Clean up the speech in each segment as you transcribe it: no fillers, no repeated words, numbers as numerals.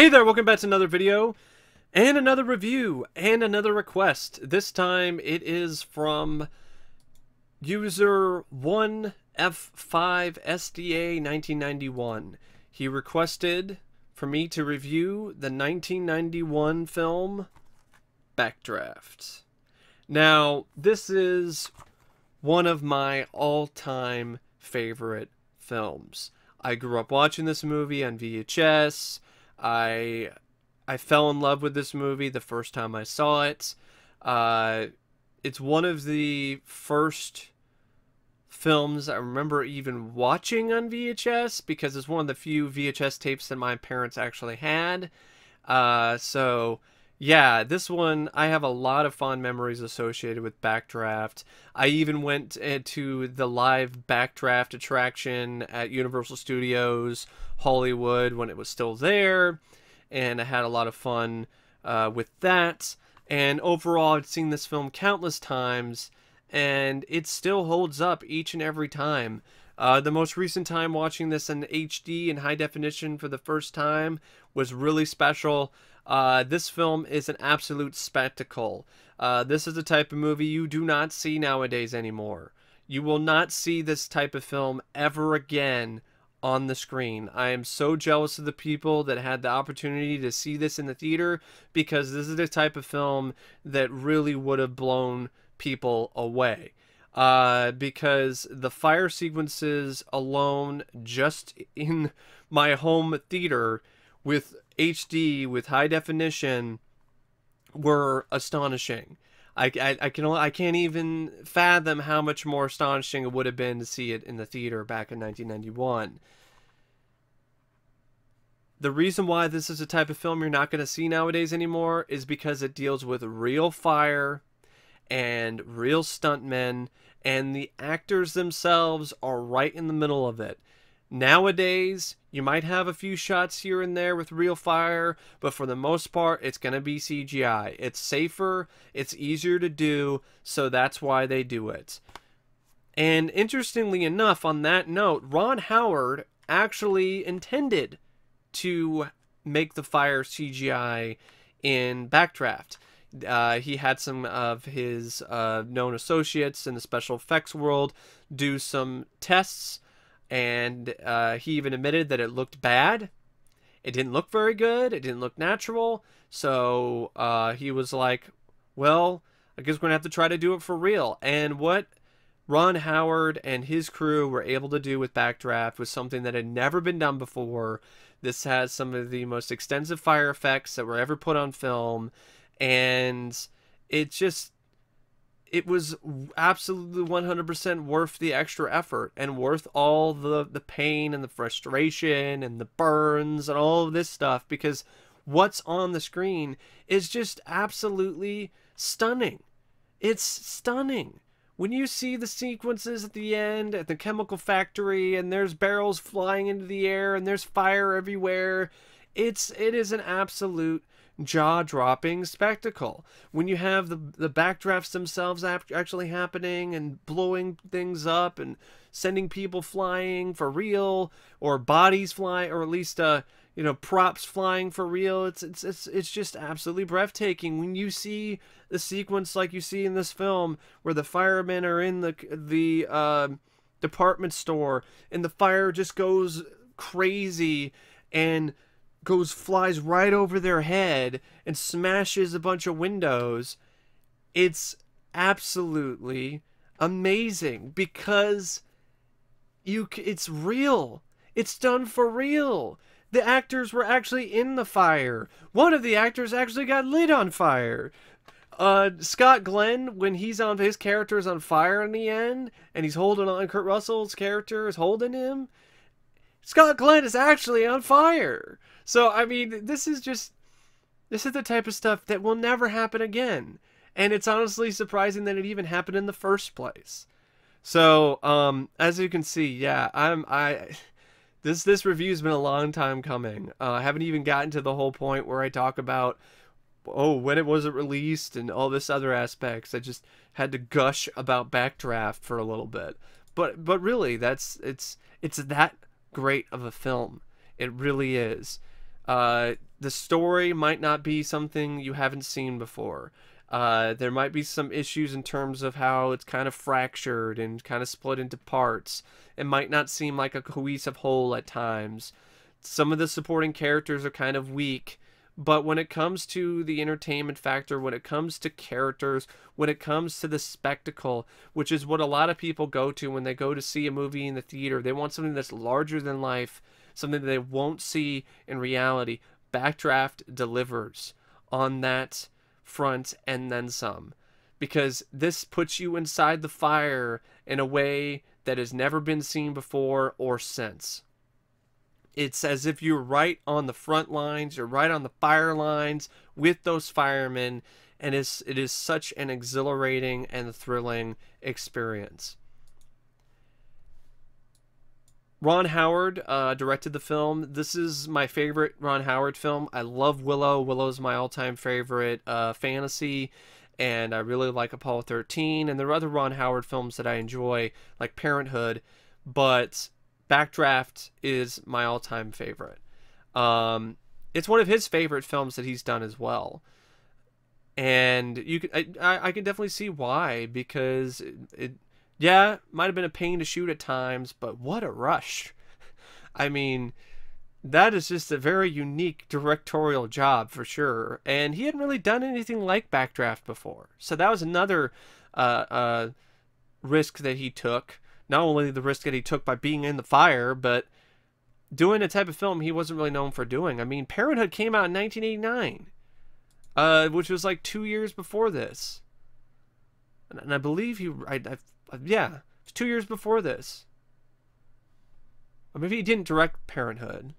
Hey there, welcome back to another video, and another review, and another request. This time it is from user 1F5SDA1991. He requested for me to review the 1991 film Backdraft. Now, this is one of my all-time favorite films. I grew up watching this movie on VHS. I fell in love with this movie the first time I saw it. It's one of the first films I remember even watching on VHS because it's one of the few VHS tapes that my parents actually had. So yeah, this one, I have a lot of fond memories associated with Backdraft. I even went to the live Backdraft attraction at Universal Studios Hollywood when it was still there, and I had a lot of fun with that. And overall, I've seen this film countless times, and it still holds up each and every time. The most recent time watching this in HD in high definition for the first time was really special. This film is an absolute spectacle. This is the type of movie you do not see nowadays anymore. You will not see this type of film ever again on the screen. I am so jealous of the people that had the opportunity to see this in the theater, because this is the type of film that really would have blown people away. Because the fire sequences alone, just in my home theater with HD, with high definition, were astonishing. I can't even fathom how much more astonishing it would have been to see it in the theater back in 1991. The reason why this is a type of film you're not going to see nowadays anymore is because it deals with real fire and real stuntmen, and the actors themselves are right in the middle of it. Nowadays, you might have a few shots here and there with real fire, but for the most part, it's going to be CGI. It's safer, it's easier to do, so that's why they do it. And interestingly enough, on that note, Ron Howard actually intended to make the fire CGI in Backdraft. He had some of his known associates in the special effects world do some tests, and he even admitted that it looked bad. It didn't look very good. It didn't look natural. So he was like, well, I guess we're going to have to try to do it for real. And what Ron Howard and his crew were able to do with Backdraft was something that had never been done before. This has some of the most extensive fire effects that were ever put on film. And it was absolutely 100% worth the extra effort, and worth all the pain and the frustration and the burns and all of this stuff, because what's on the screen is just absolutely stunning. It's stunning. When you see the sequences at the end at the chemical factory, and there's barrels flying into the air and there's fire everywhere, it is an absolute jaw-dropping spectacle. When you have the backdrafts themselves actually happening and blowing things up and sending people flying for real, or bodies flying, or at least props flying for real, it's just absolutely breathtaking. When you see the sequence like you see in this film, where the firemen are in the department store, and the fire just goes crazy and flies right over their head and smashes a bunch of windows. It's absolutely amazing, because it's real. It's done for real. The actors were actually in the fire. One of the actors actually got lit on fire. Scott Glenn, when his character is on fire in the end, and he's holding on, Kurt Russell's character is holding him, Scott Glenn is actually on fire. So, I mean, this is the type of stuff that will never happen again. And it's honestly surprising that it even happened in the first place. So, as you can see, yeah, this review's been a long time coming. I haven't even gotten to the whole point where I talk about, when it wasn't released and all this other aspects. I just had to gush about Backdraft for a little bit. But really, it's that great of a film. It really is. The story might not be something you haven't seen before. There might be some issues in terms of how it's kind of fractured and kind of split into parts. It might not seem like a cohesive whole at times. Some of the supporting characters are kind of weak. But when it comes to the entertainment factor, when it comes to characters, when it comes to the spectacle, which is what a lot of people go to when they go to see a movie in the theater, they want something that's larger than life, something that they won't see in reality. Backdraft delivers on that front and then some, because this puts you inside the fire in a way that has never been seen before or since. It's as if you're right on the front lines, you're right on the fire lines with those firemen, and it is such an exhilarating and thrilling experience. Ron Howard directed the film. This is my favorite Ron Howard film. I love Willow. Willow's my all-time favorite fantasy, and I really like Apollo 13, and there are other Ron Howard films that I enjoy, like Parenthood, but Backdraft is my all-time favorite. It's one of his favorite films that he's done as well, and I can definitely see why, because yeah, might have been a pain to shoot at times, but what a rush. I mean, that is just a very unique directorial job for sure, and he hadn't really done anything like Backdraft before, so that was another risk that he took. Not only the risk that he took by being in the fire, but doing a type of film he wasn't really known for doing. I mean, Parenthood came out in 1989, which was like 2 years before this. And I believe yeah, it was 2 years before this. Or maybe he didn't direct Parenthood.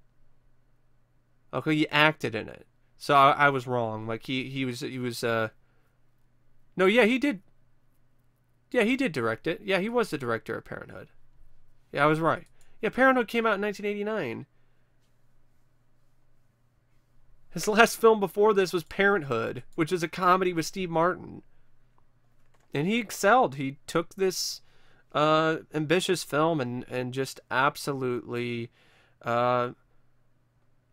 Okay, he acted in it. So I was wrong. Like he was no, yeah, he did. Yeah, he did direct it. Yeah, he was the director of Parenthood. Yeah, I was right. Yeah, Parenthood came out in 1989. His last film before this was Parenthood, which is a comedy with Steve Martin. And he excelled. He took this ambitious film and just absolutely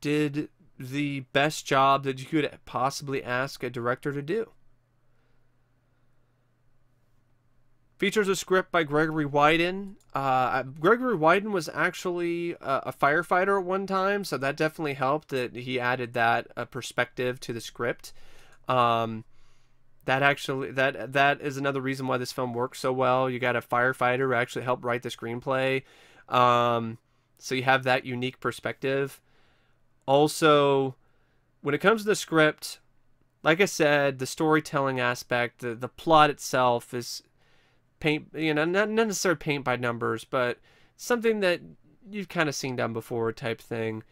did the best job that you could possibly ask a director to do. Features a script by Gregory Widen. Gregory Widen was actually a firefighter at one time, so that definitely helped that he added that perspective to the script. That is another reason why this film works so well. You got a firefighter who actually helped write the screenplay, so you have that unique perspective. Also, when it comes to the script, like I said, the storytelling aspect, the plot itself is paint, not necessarily paint by numbers, but something that you've kind of seen done before type thing.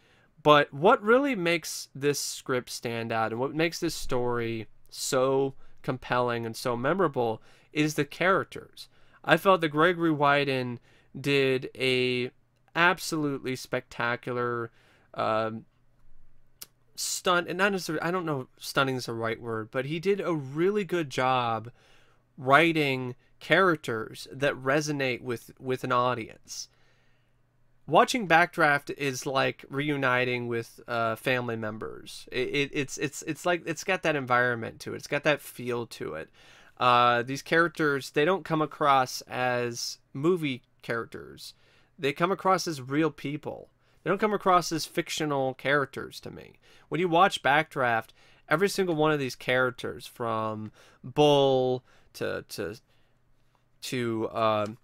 But what really makes this script stand out and what makes this story so compelling and so memorable is the characters. I felt that Gregory Widen did a absolutely spectacular stunt, and not necessarily, I don't know if stunning is the right word, but he did a really good job writing characters that resonate with an audience. Watching Backdraft is like reuniting with family members. It's like it's got that environment to it. It's got that feel to it. These characters, they don't come across as movie characters. They come across as real people. They don't come across as fictional characters to me. When you watch Backdraft, every single one of these characters, from Bull to Stephen,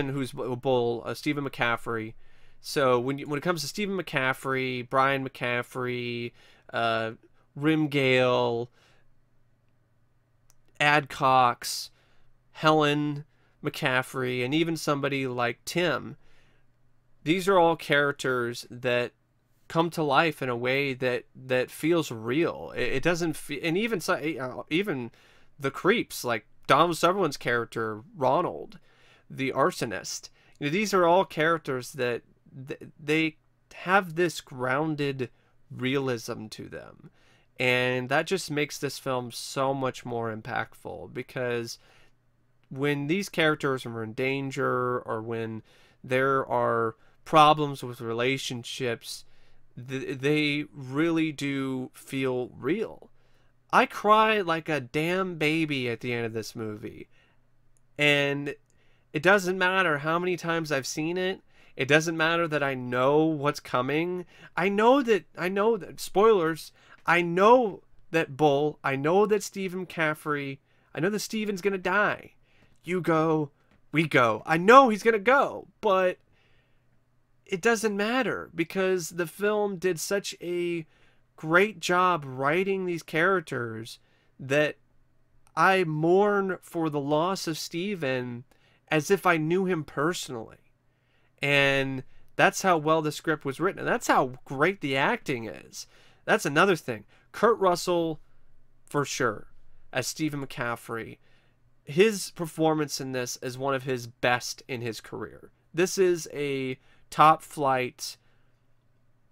who's Bull, Stephen McCaffrey. So when it comes to Stephen McCaffrey, Brian McCaffrey, Rimgale, Adcox, Helen McCaffrey, and even somebody like Tim, these are all characters that come to life in a way that feels real. It doesn't feel, and even the creeps, like Donald Sutherland's character Ronald, the arsonist. These are all characters that they have this grounded realism to them, and that just makes this film so much more impactful, because when these characters are in danger or when there are problems with relationships, they really do feel real. I cried like a damn baby at the end of this movie. And it doesn't matter how many times I've seen it. It doesn't matter that I know what's coming. I know that, spoilers, I know that Bull, I know that Stephen McCaffrey, I know that Steven's going to die. You go, we go. I know he's going to go, but it doesn't matter because the film did such a great job writing these characters that I mourn for the loss of Stephen as if I knew him personally. And that's how well the script was written. And that's how great the acting is. That's another thing. Kurt Russell, for sure, as Stephen McCaffrey, his performance in this is one of his best in his career. This is a top flight,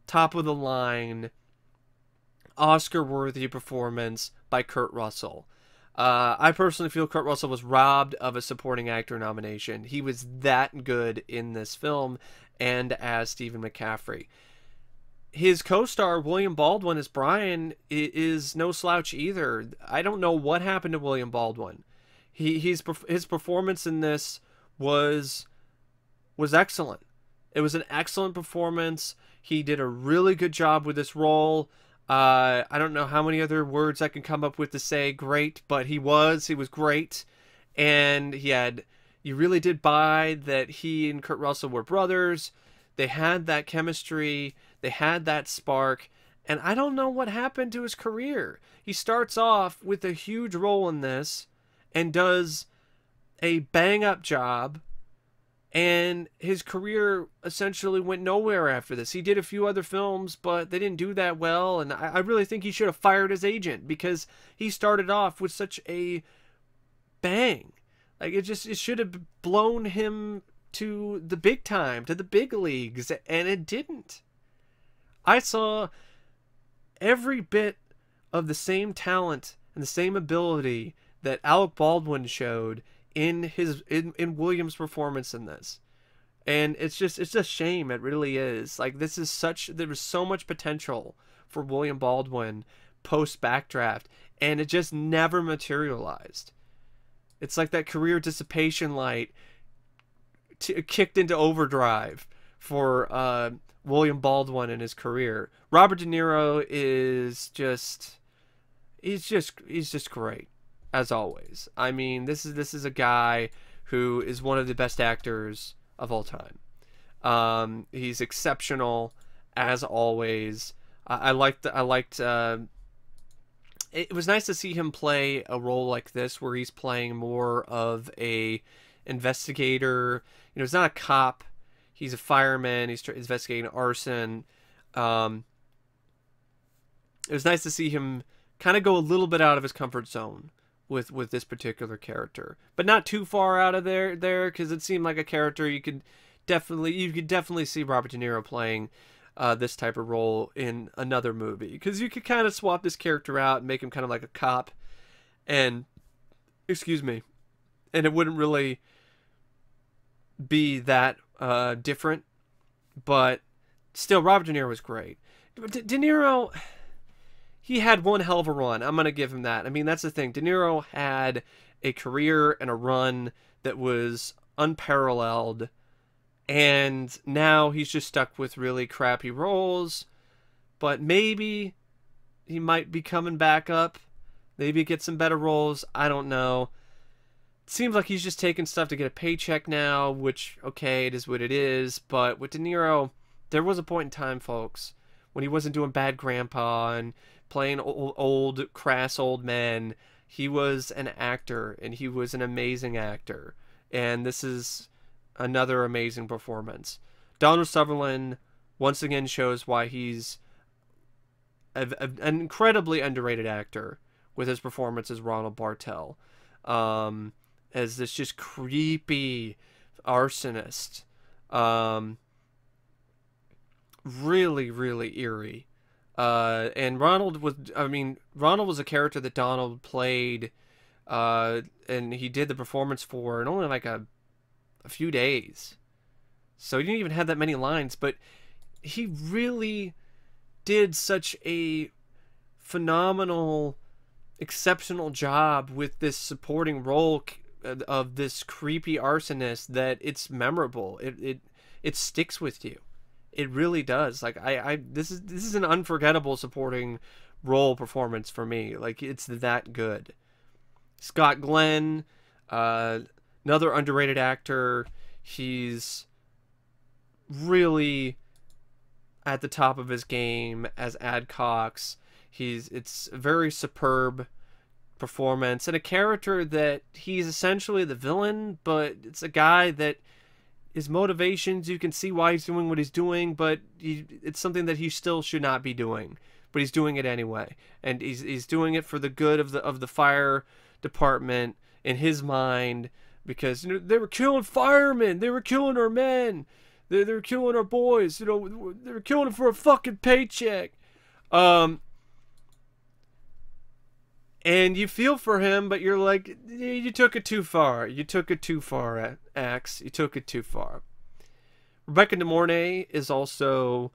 top of the line, Oscar-worthy performance by Kurt Russell. I personally feel Kurt Russell was robbed of a supporting actor nomination. He was that good in this film and as Stephen McCaffrey. His co-star, William Baldwin, as Brian, is no slouch either. I don't know what happened to William Baldwin. His performance in this was excellent. It was an excellent performance. He did a really good job with this role. I don't know how many other words I can come up with to say great, but he was great. And you really did buy that he and Kurt Russell were brothers. They had that chemistry. They had that spark. And I don't know what happened to his career. He starts off with a huge role in this and does a bang-up job. And his career essentially went nowhere after this. He did a few other films, but they didn't do that well. And I really think he should have fired his agent because he started off with such a bang. Like, it should have blown him to the big time, to the big leagues, and it didn't. I saw every bit of the same talent and the same ability that Alec Baldwin showed in Williams' performance in this. And it's just a shame. It really is. Like, there was so much potential for William Baldwin post Backdraft, and it just never materialized. It's like that career dissipation light kicked into overdrive for William Baldwin in his career. Robert De Niro is just he's just great, as always. I mean, this is a guy who is one of the best actors of all time. He's exceptional, as always. I liked. It was nice to see him play a role like this, where he's playing more of a investigator. You know, he's not a cop. He's a fireman. He's investigating arson. It was nice to see him kind of go a little bit out of his comfort zone with this particular character, but not too far out of there because it seemed like a character you could definitely see Robert De Niro playing this type of role in another movie, because you could kind of swap this character out and make him kind of like a cop, and and it wouldn't really be that different, but still Robert De Niro was great. De Niro, he had one hell of a run. I'm going to give him that. I mean, that's the thing. De Niro had a career and a run that was unparalleled, and now he's just stuck with really crappy roles. But maybe he might be coming back up. Maybe get some better roles. I don't know. It seems like he's just taking stuff to get a paycheck now, which, okay, it is what it is. But with De Niro, there was a point in time, folks, when he wasn't doing Bad Grandpa and playing old crass old men. He was an actor, and he was an amazing actor. And this is another amazing performance. Donald Sutherland once again shows why he's an incredibly underrated actor with his performance as Ronald Bartel. As this just creepy arsonist. Really, really eerie. And Ronald was a character that Donald played, and he did the performance for in only like a few days. so he didn't even have that many lines, but he really did such a phenomenal, exceptional job with this supporting role of this creepy arsonist that it's memorable. It sticks with you. It really does. Like this is an unforgettable supporting role performance for me. Like, it's that good. Scott Glenn, another underrated actor. He's really at the top of his game as Adcox. It's a very superb performance, and a character that he's essentially the villain, but it's a guy that his motivations, you can see why he's doing what he's doing, but it's something that he still should not be doing, but he's doing it anyway, and he's doing it for the good of the fire department in his mind, because they were killing firemen, they were killing our men, they were killing our boys, they were killing them for a fucking paycheck. And you feel for him, but you're like, you took it too far. You took it too far, Axe. You took it too far. Rebecca De Mornay is also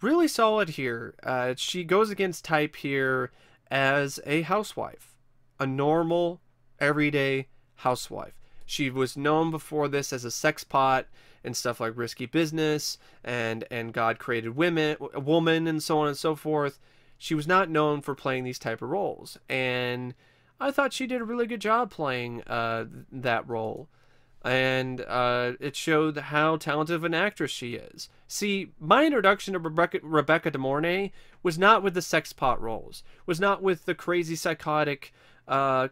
really solid here. She goes against type here as a housewife. A normal, everyday housewife. She was known before this as a sex pot and stuff like Risky Business and God Created Woman and so on and so forth. She was not known for playing these type of roles, and I thought she did a really good job playing that role, and it showed how talented of an actress she is. See, my introduction to Rebecca De Mornay was not with the sex pot roles, was not with the crazy psychotic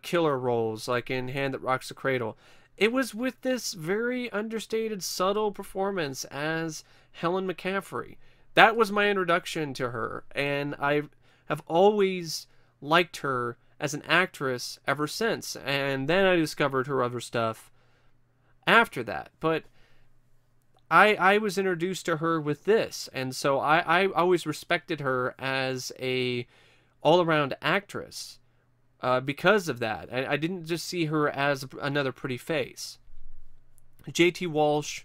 killer roles like in Hand That Rocks the Cradle. It was with this very understated, subtle performance as Helen McCaffrey. That was my introduction to her, and I have always liked her as an actress ever since. And then I discovered her other stuff after that. But I was introduced to her with this, and so I always respected her as a all-around actress because of that. I didn't just see her as another pretty face. J.T. Walsh,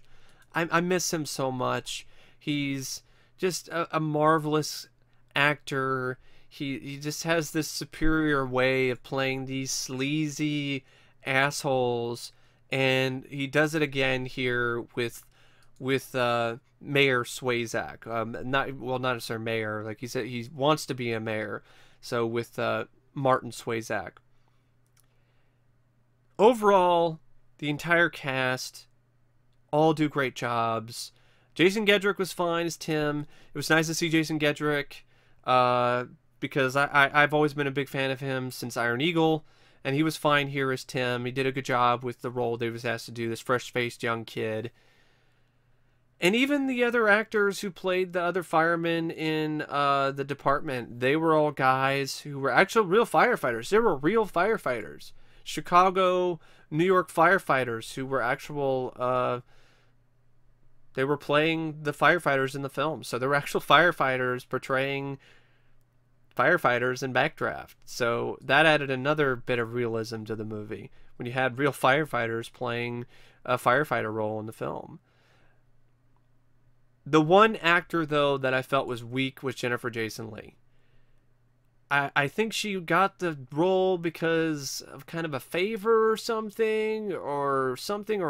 I miss him so much. He's just a marvelous actor. He just has this superior way of playing these sleazy assholes, and he does it again here with Mayor Swayzak. Not necessarily mayor, like he said, he wants to be a mayor. So with Martin Swayzak. Overall, the entire cast all do great jobs. Jason Gedrick was fine as Tim. It was nice to see Jason Gedrick because I've always been a big fan of him since Iron Eagle, and he was fine here as Tim. He did a good job with the role that he was asked to do, this fresh-faced young kid. And even the other actors who played the other firemen in the department, they were all guys who were actual real firefighters. They were real firefighters. Chicago, New York firefighters who were actual... they were playing the firefighters in the film. So there were actual firefighters portraying firefighters in Backdraft. So that added another bit of realism to the movie, when you had real firefighters playing a firefighter role in the film. The one actor, though, that I felt was weak was Jennifer Jason Leigh. I think she got the role because of kind of a favor or something or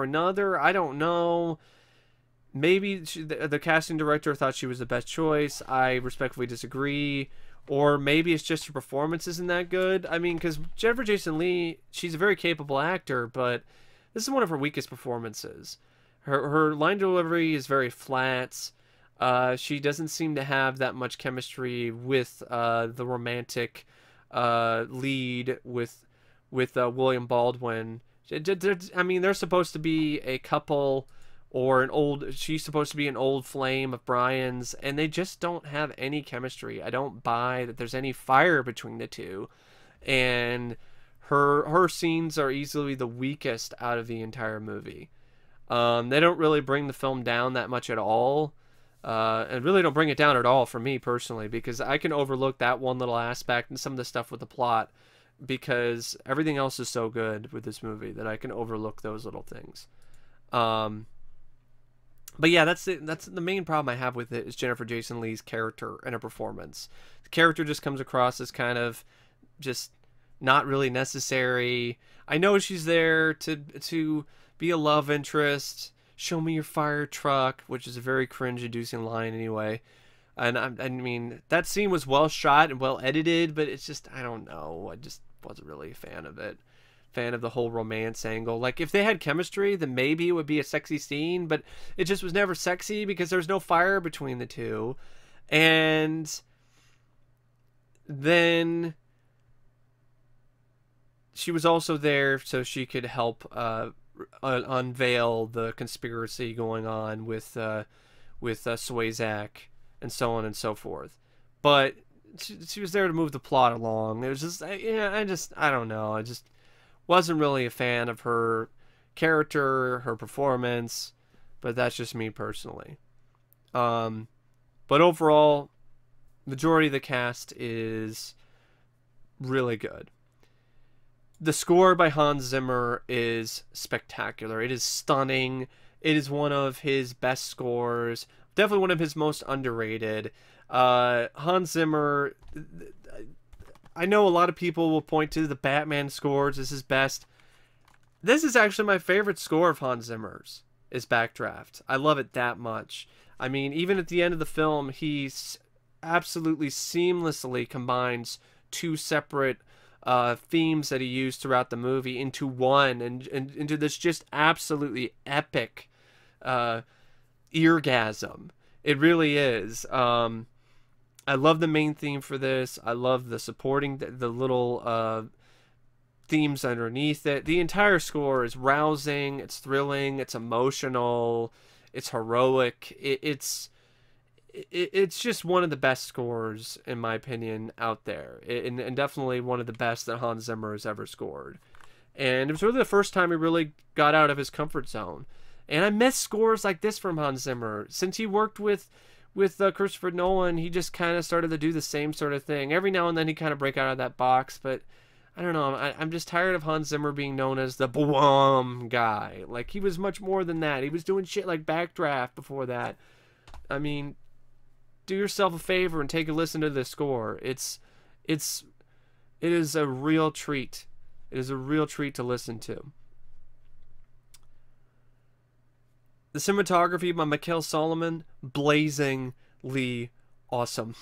another. I don't know. Maybe the casting director thought she was the best choice. I respectfully disagree. Or maybe it's just her performance isn't that good. I mean, because Jennifer Jason Leigh, she's a very capable actor, but this is one of her weakest performances. Her line delivery is very flat. She doesn't seem to have that much chemistry with the romantic lead with William Baldwin. I mean, they're supposed to be a couple, or she's supposed to be an old flame of Brian's, and they just don't have any chemistry. I don't buy that there's any fire between the two, and her scenes are easily the weakest out of the entire movie. They don't really bring the film down that much at all, and really don't bring it down at all for me personally, because I can overlook that one little aspect and some of the stuff with the plot, because everything else is so good with this movie that I can overlook those little things. But yeah, that's the main problem I have with it is Jennifer Jason Leigh's character and her performance. The character just comes across as kind of just not really necessary. I know she's there to be a love interest. Show me your fire truck, which is a very cringe-inducing line anyway. And I mean, that scene was well shot and well edited, but it's just, I don't know. I just wasn't really a fan of it. Fan of the whole romance angle. Like, if they had chemistry, then maybe it would be a sexy scene, but it just was never sexy because there's no fire between the two. And then she was also there so she could help unveil the conspiracy going on with Swayzak and so on and so forth. But she was there to move the plot along. It was just, I don't know. I just wasn't really a fan of her character, her performance, but that's just me personally. But overall, majority of the cast is really good. The score by Hans Zimmer is spectacular. It is stunning. It is one of his best scores. Definitely one of his most underrated. Hans Zimmer, I know a lot of people will point to the Batman scores as his best. This is actually my favorite score of Hans Zimmer's, is Backdraft. I love it that much. I mean, even at the end of the film, he absolutely seamlessly combines two separate themes that he used throughout the movie into one, and into this just absolutely epic eargasm. It really is. I love the main theme for this. I love the supporting, the little themes underneath it. The entire score is rousing, it's thrilling, it's emotional, it's heroic. It's just one of the best scores, in my opinion, out there. And definitely one of the best that Hans Zimmer has ever scored. And it was really the first time he really got out of his comfort zone. And I miss scores like this from Hans Zimmer. Since he worked with Christopher Nolan, he just kind of started to do the same sort of thing. Every now and then he kind of break out of that box, but I don't know. I'm just tired of Hans Zimmer being known as the boom guy. Like, he was much more than that. He was doing shit like Backdraft before that. I mean, do yourself a favor and take a listen to the score. It is a real treat. It is a real treat to listen to. The cinematography by Michael Solomon, blazingly awesome.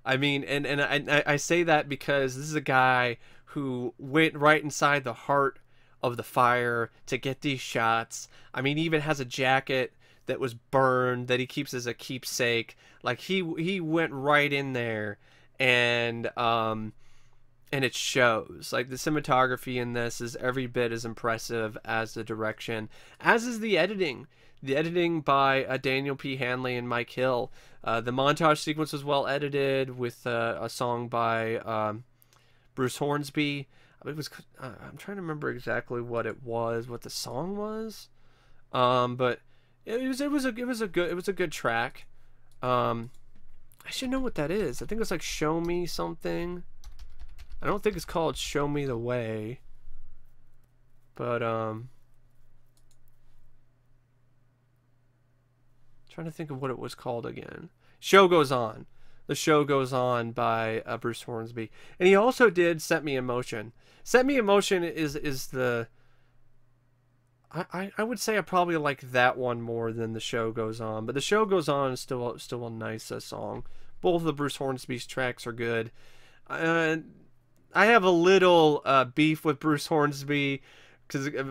I mean, and I say that because this is a guy who went right inside the heart of the fire to get these shots. I mean, he even has a jacket that was burned that he keeps as a keepsake. Like, he went right in there, and it shows. Like, the cinematography in this is every bit as impressive as the direction, as is the editing. The editing by Daniel P. Hanley and Mike Hill. The montage sequence was well edited with a song by Bruce Hornsby. It was I'm trying to remember exactly what it was, what the song was, but it was a good track. I should know what that is. I think it's like Show Me Something. I don't think it's called Show Me the Way, but trying to think of what it was called again. Show Goes On. The Show Goes On by Bruce Hornsby. And he also did Set Me in Motion. Set Me in Motion is the... I would say I probably like that one more than The Show Goes On. But The Show Goes On is still a nice song. Both of the Bruce Hornsby's tracks are good. I have a little beef with Bruce Hornsby,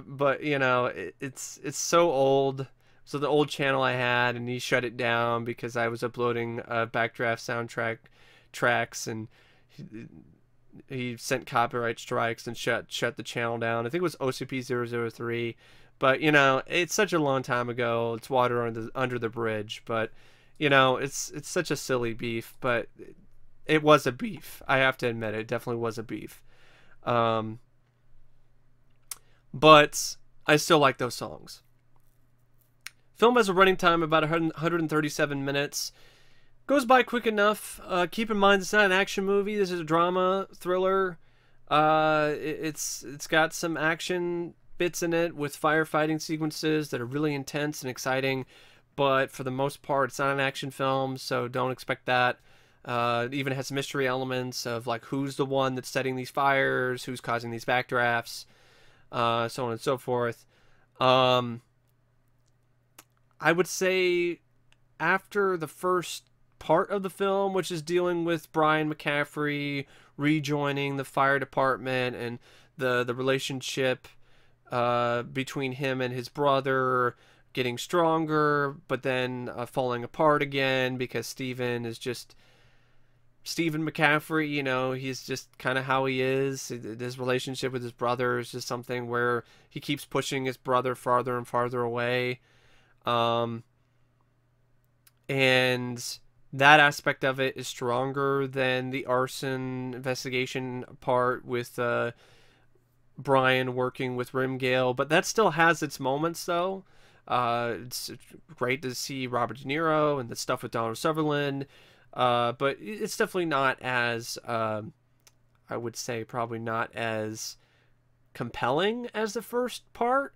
but you know, it's so old. So the old channel I had, and he shut it down because I was uploading Backdraft soundtrack tracks, and he sent copyright strikes and shut the channel down. I think it was OCP003, but you know, it's such a long time ago. It's water under the bridge, but you know, it's such a silly beef, but it was a beef. I have to admit, it definitely was a beef. But I still like those songs. Film has a running time of about 137 minutes. Goes by quick enough. Keep in mind, it's not an action movie. This is a drama thriller. It's got some action bits in it with firefighting sequences that are really intense and exciting. but for the most part, it's not an action film, so don't expect that. It even has mystery elements of like who's the one that's setting these fires, who's causing these backdrafts, so on and so forth. I would say after the first part of the film, which is dealing with Brian McCaffrey rejoining the fire department and the relationship between him and his brother getting stronger, but then falling apart again because Stephen McCaffrey, you know, he's just kind of how he is. His relationship with his brother is just something where he keeps pushing his brother farther and farther away. And that aspect of it is stronger than the arson investigation part with Brian working with Rimgale, but that still has its moments though. It's great to see Robert Deniro and the stuff with Donald Sutherland, but it's definitely not as I would say probably not as compelling as the first part,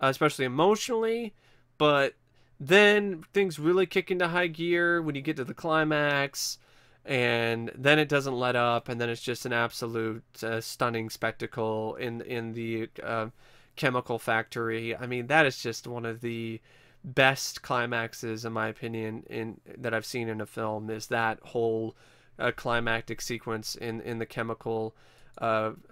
especially emotionally. But then things really kick into high gear when you get to the climax, and then it doesn't let up, and then it's just an absolute stunning spectacle in the chemical factory. I mean, that is just one of the best climaxes, in my opinion, in that I've seen in a film. Is that whole climactic sequence in the chemical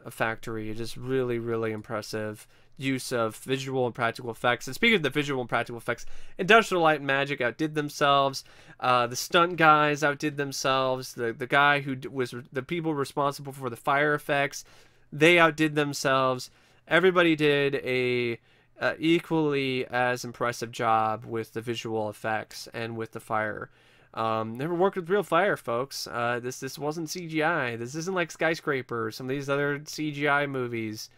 factory. It is really, really impressive use of visual and practical effects. And speaking of the visual and practical effects, Industrial Light and Magic outdid themselves. The stunt guys outdid themselves. The guy who was the people responsible for the fire effects, they outdid themselves. Everybody did a equally as impressive job with the visual effects and with the fire. Never worked with real fire, folks. This wasn't CGI. This isn't like Skyscraper or some of these other CGI movies.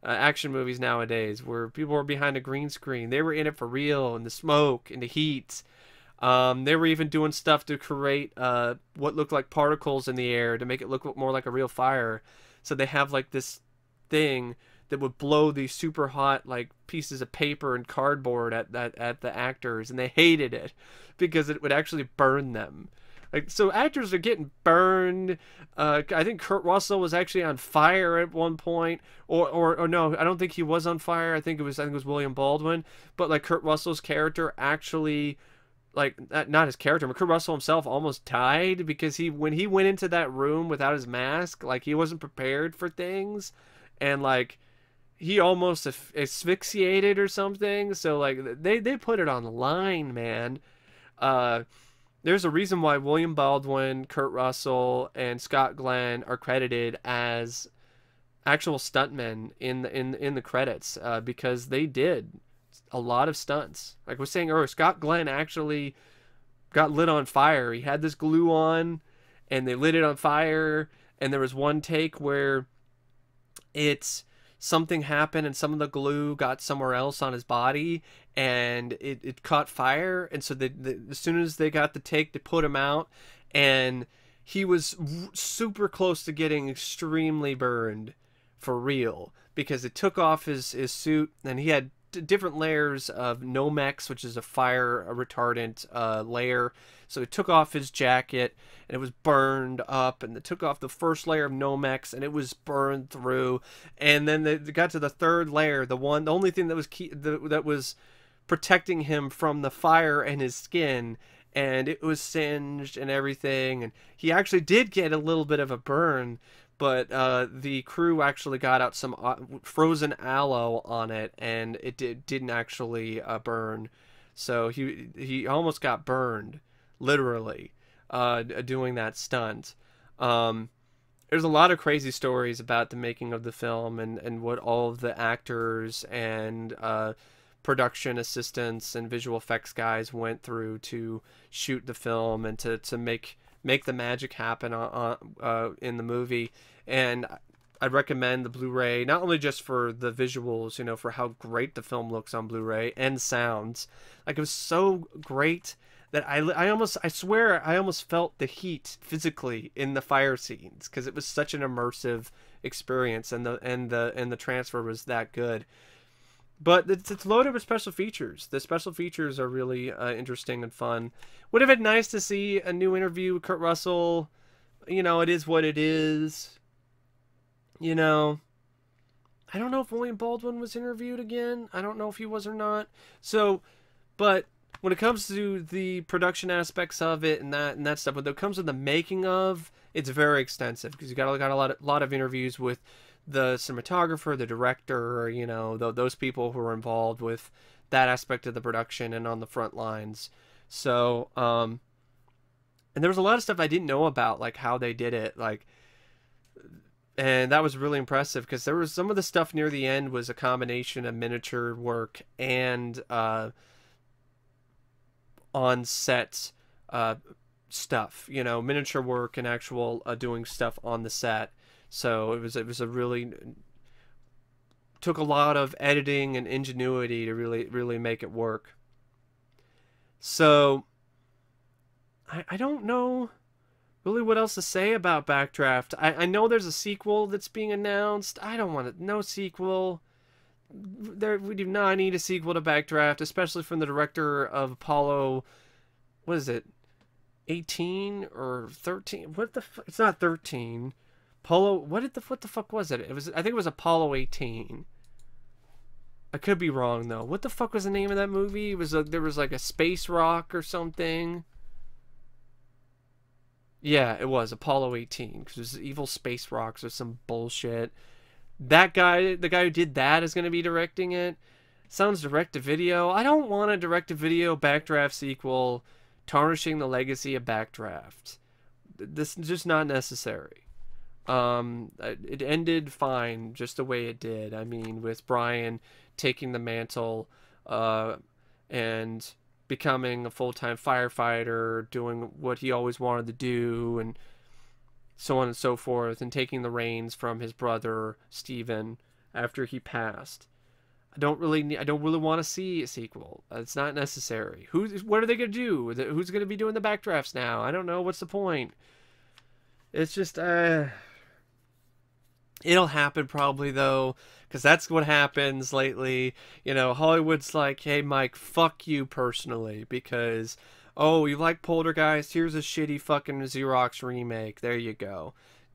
Action movies nowadays where people were behind a green screen. They were in it for real, and the smoke and the heat. They were even doing stuff to create what looked like particles in the air to make it look more like a real fire. So they have like this thing that would blow these super hot like pieces of paper and cardboard at the actors, and they hated it because it would actually burn them. Like, so actors are getting burned. I think Kurt Russell was actually on fire at one point, or no, I don't think he was on fire. I think it was William Baldwin. But like Kurt Russell's character actually, like not his character, but Kurt Russell himself almost died because when he went into that room without his mask, like he wasn't prepared for things, and like he almost asphyxiated or something. So like they put it on the line, man. There's a reason why William Baldwin, Kurt Russell, and Scott Glenn are credited as actual stuntmen in the credits, because they did a lot of stunts. Like I was saying earlier, Scott Glenn actually got lit on fire. He had this glue on, and they lit it on fire. And there was one take where something happened and some of the glue got somewhere else on his body, and it caught fire. And so as soon as they got the take, they put him out, and he was super close to getting extremely burned for real, because it took off his suit, and he had different layers of Nomex, which is a fire retardant layer. So it took off his jacket, and it was burned up, and it took off the first layer of Nomex, and it was burned through. And then they got to the third layer, the only thing that was that was protecting him from the fire and his skin, and it was singed and everything. And he actually did get a little bit of a burn, but the crew actually got out some frozen aloe on it, and it didn't actually burn. So he almost got burned, literally, doing that stunt. There's a lot of crazy stories about the making of the film, and what all of the actors and production assistants and visual effects guys went through to shoot the film and to make the magic happen in the movie. And I'd recommend the Blu-ray, not only just for the visuals, you know, for how great the film looks on Blu-ray, and sounds. Like, it was so great that I swear I almost felt the heat physically in the fire scenes, because it was such an immersive experience, and the transfer was that good. But it's loaded with special features. The special features are really interesting and fun. Would have been nice to see a new interview with Kurt Russell. You know, it is what it is. You know, I don't know if William Baldwin was interviewed again. I don't know if he was or not. So, but when it comes to the production aspects of it and that stuff, when it comes to the making of, it's very extensive because you got a lot of interviews with the cinematographer, the director, you know, those people who are involved with that aspect of the production and on the front lines. So, and there was a lot of stuff I didn't know about, like how they did it, like, and that was really impressive because there was some of the stuff near the end was a combination of miniature work and on set stuff, you know, miniature work and actual doing stuff on the set. So it was a really took a lot of editing and ingenuity to really make it work. So I don't know really what else to say about Backdraft. I know there's a sequel that's being announced. I don't want no sequel. We do not need a sequel to Backdraft, especially from the director of Apollo. What is it? 18 or 13? What the fuck? It's not 13. Apollo. What the fuck was it? I think it was Apollo 18. I could be wrong though. What the fuck was the name of that movie? There was like a space rock or something. Yeah, it was Apollo 18 because it was evil space rocks or some bullshit. That guy, the guy who did that, is going to be directing it. Sounds direct to video. I don't want a direct to video Backdraft sequel tarnishing the legacy of Backdraft. This is just not necessary. It ended fine just the way it did. I mean, with Brian taking the mantle and becoming a full-time firefighter, doing what he always wanted to do, and so on and so forth, and taking the reins from his brother Stephen after he passed. I don't really want to see a sequel. It's not necessary. What are they gonna do? Who's gonna be doing the backdrafts now? I don't know. What's the point? It's just it'll happen probably though, because that's what happens lately. You know, Hollywood's like, hey Mike, fuck you personally, because oh, you like Poltergeist? Here's a shitty fucking Xerox remake. There you go.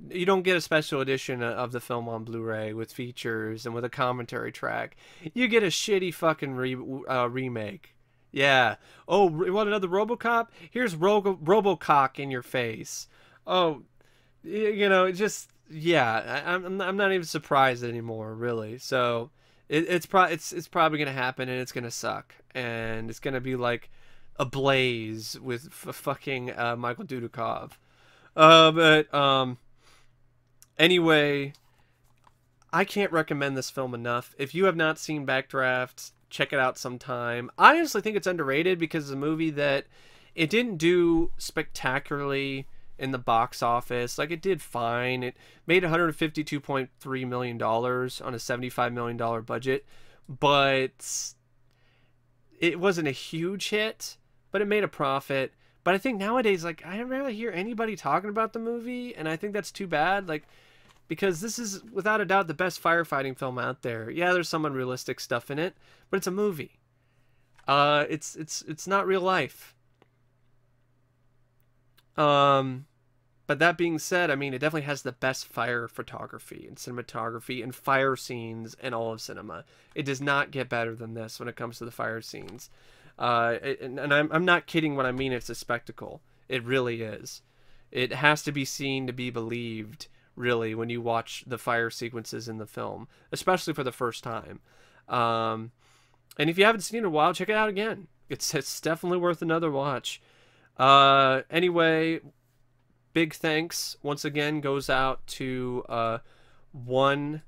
You don't get a special edition of the film on Blu-ray with features and with a commentary track. You get a shitty fucking remake. Yeah. Oh, you want another RoboCop? Here's RoboCop in your face. Oh, you know, just yeah. I'm not even surprised anymore, really. So it's probably gonna happen and it's gonna suck and it's gonna be like Ablaze with fucking Michael Dudikoff. But anyway, I can't recommend this film enough. If you have not seen Backdraft, check it out sometime. I honestly think it's underrated because it's a movie that it didn't do spectacularly in the box office. Like, it did fine. It made $152.3 million on a $75 million budget, but it wasn't a huge hit, but it made a profit. But I think nowadays, like, I don't really hear anybody talking about the movie, and I think that's too bad, like, because this is, without a doubt, the best firefighting film out there. Yeah, there's some unrealistic stuff in it, but it's a movie. It's not real life. But that being said, I mean, it definitely has the best fire photography and cinematography and fire scenes in all of cinema. It does not get better than this when it comes to the fire scenes. And I'm not kidding when I mean it's a spectacle. It really is. It has to be seen to be believed, really, when you watch the fire sequences in the film, especially for the first time. And if you haven't seen it in a while, check it out again. It's definitely worth another watch. Anyway, big thanks once again goes out to 1F5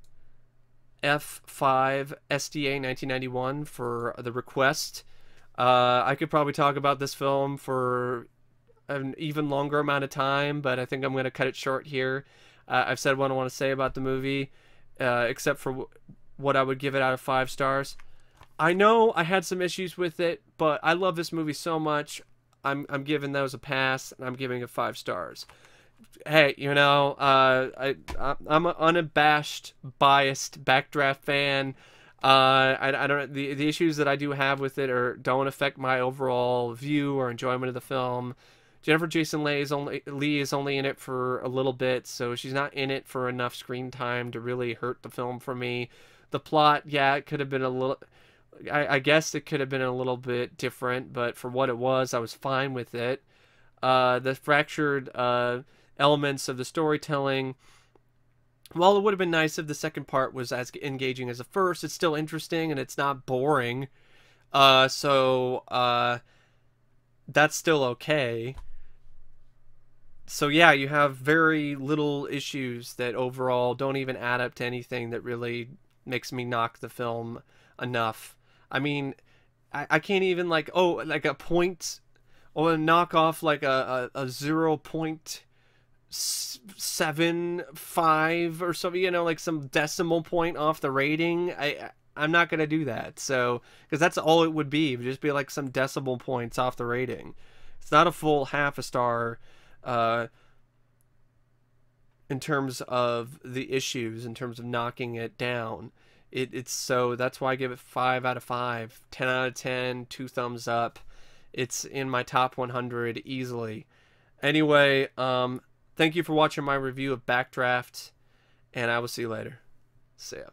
SDA 1991 for the request. I could probably talk about this film for an even longer amount of time, but I think I'm going to cut it short here. I've said what I want to say about the movie, except for what I would give it out of 5 stars. I know I had some issues with it, but I love this movie so much. I'm giving those a pass, and I'm giving it 5 stars. Hey, you know, I'm an unabashed, biased Backdraft fan. I don't, the issues that I do have with it don't affect my overall view or enjoyment of the film. Jennifer Jason Leigh is only in it for a little bit, so she's not in it for enough screen time to really hurt the film for me. The plot, yeah, it could have been a little, I guess it could have been a little bit different, but for what it was, I was fine with it. The fractured elements of the storytelling, while it would have been nice if the second part was as engaging as the first, it's still interesting and it's not boring. So that's still okay. So yeah, you have very little issues that overall don't even add up to anything that really makes me knock the film enough. I mean, I can't even like, oh, like a point, or knock off like a 0.75 or something, you know, like some decimal point off the rating. I'm not gonna do that. So, because that's all it would be. It would just be like some decimal points off the rating. It's not a full half a star uh, in terms of the issues, in terms of knocking it down. It's so that's why I give it 5 out of 5, 10 out of 10, 2 thumbs up. It's in my top 100 easily. Anyway, thank you for watching my review of Backdraft, and I will see you later. See ya.